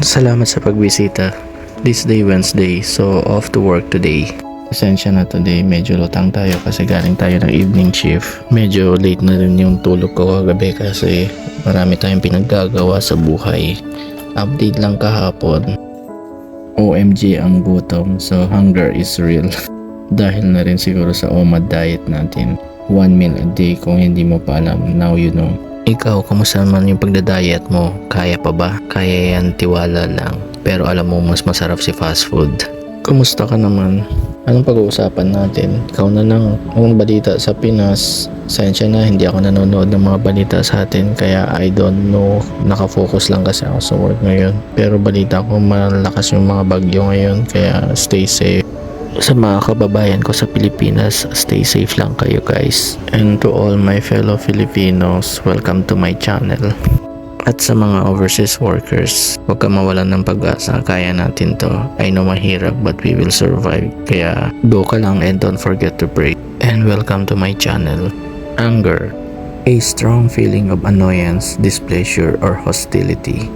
Salamat sa pagbisita. This day Wednesday, so off to work today. Pasensya na today, medyo lutang tayo kasi galing tayo ng evening shift. Medyo late na rin yung tulog ko kagabi kasi marami tayong pinaggagawa sa buhay. Update lang kahapon. OMG ang gutom, so hunger is real. Dahil na rin siguro sa OMAD diet natin. 1 meal a day, kung hindi mo pa alam, now you know. Ikaw, kumusta naman yung pagda-diet mo? Kaya pa ba? Kaya yan, tiwala lang. Pero alam mo, mas masarap si fast food. Kumusta ka naman? Anong pag-uusapan natin? Ikaw na lang, ang balita sa Pinas. Sensya na, hindi ako nanonood ng mga balita sa atin. Kaya I don't know, nakafocus lang kasi ako sa work ngayon. Pero balita ko, malakas yung mga bagyo ngayon. Kaya stay safe. Sa mga kababayan ko sa Pilipinas, stay safe lang kayo guys. And to all my fellow Filipinos, welcome to my channel. At sa mga overseas workers, huwag ka mawalan ng pag-asa, kaya natin to. I know mahirap but we will survive. Kaya go ka lang and don't forget to pray. And welcome to my channel. Anger, a strong feeling of annoyance, displeasure, or hostility.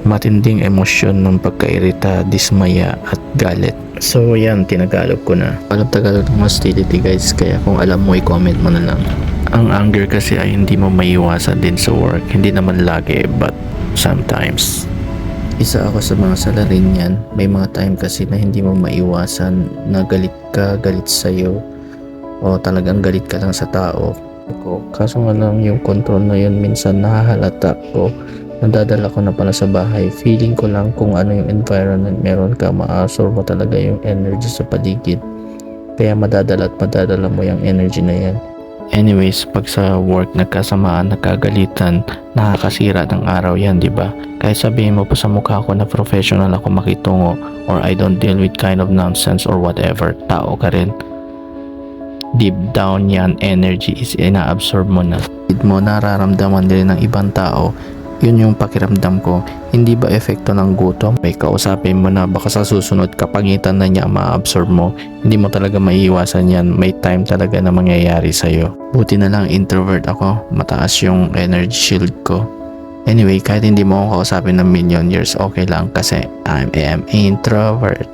Matinding emosyon ng pagkairita, dismaya, at galit. So yan, tinagalog ko na. Alam Tagalog ng hostility guys, kaya kung alam mo i-comment mo na lang. Ang anger kasi ay hindi mo maiiwasan din sa work. Hindi naman lagi, but sometimes. Isa ako sa mga salarin yan. May mga time kasi na hindi mo maiiwasan na galit ka, galit sa'yo. O talagang galit ka lang sa tao. Kaso nga lang yung control na yun, minsan nahahalata ko. Nadadala ko na pala sa bahay. Feeling ko lang kung ano yung environment meron ka, ma-absorb mo talaga yung energy sa paligid. Kaya madadala at madadala mo yung energy na yan. Anyways, pag sa work nagkasamaan, nagkagalitan, nakakasira ng araw yan, di ba? Kaya sabihin mo pa sa mukha ko na professional ako makitungo or I don't deal with kind of nonsense or whatever. Tao ka rin. Deep down yan, energy is ina-absorb mo na. Mo nararamdaman din ng ibang tao. Yun yung pakiramdam ko. Hindi ba epekto ng gutom? May kausapin mo na baka sa susunod kapagitan na niya ma-absorb mo. Hindi mo talaga maiiwasan yan. May time talaga na mangyayari sa'yo. Buti na lang introvert ako. Mataas yung energy shield ko. Anyway, kahit hindi mo ako kausapin ng million years, okay lang kasi I am introvert.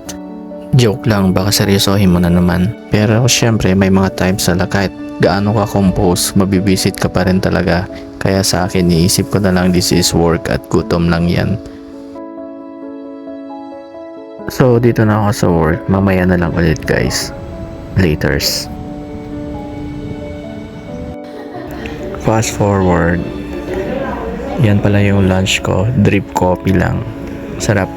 Joke lang, baka seryosohin mo na naman. Pero syempre may mga times na kahit gaano ka compose, mabibisit ka pa rin talaga. Kaya sa akin, iisip ko na lang this is work at gutom lang yan. So dito na ako sa work, mamaya na lang ulit guys. Laters. Fast forward. Yan pala yung lunch ko, drip coffee lang. Sarap.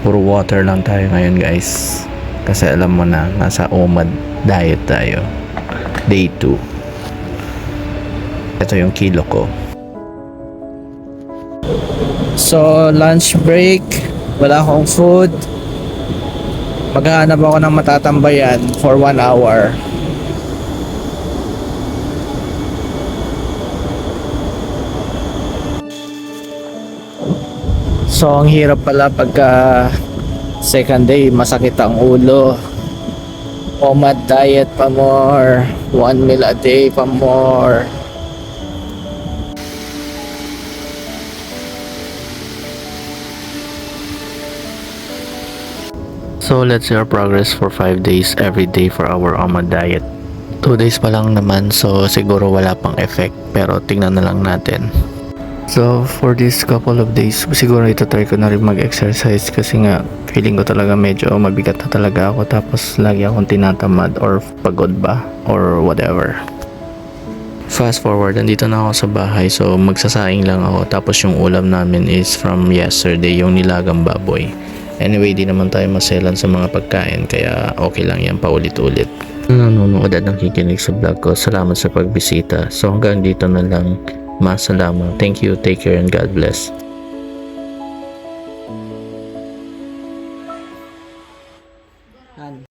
Puro water lang tayo ngayon guys. Kasi alam mo na, nasa OMAD diet tayo. Day 2. Ito yung kilo ko. So, lunch break. Wala akong food. Maghahanap ako ng matatambayan for 1 hour. So, ang hirap pala pagka second day, masakit ang ulo. OMAD diet pa more. 1 meal a day pa more. So, let's see our progress for 5 days every day for our OMAD diet. 2 days pa lang naman, so siguro wala pang effect. Pero tingnan na lang natin. So, for this couple of days, siguro try ko na rin mag-exercise kasi nga feeling ko talaga medyo mabigat na talaga ako tapos lagi akong tinatamad or pagod ba or whatever. Fast forward, nandito na ako sa bahay so magsasaing lang ako tapos yung ulam namin is from yesterday, yung nilagang baboy. Anyway, di naman tayo maselan sa mga pagkain kaya okay lang yan paulit-ulit. Nanonood at nakikinig sa vlog ko, salamat sa pagbisita. So hanggang dito na lang. Masalamat. Thank you, take care, and God bless.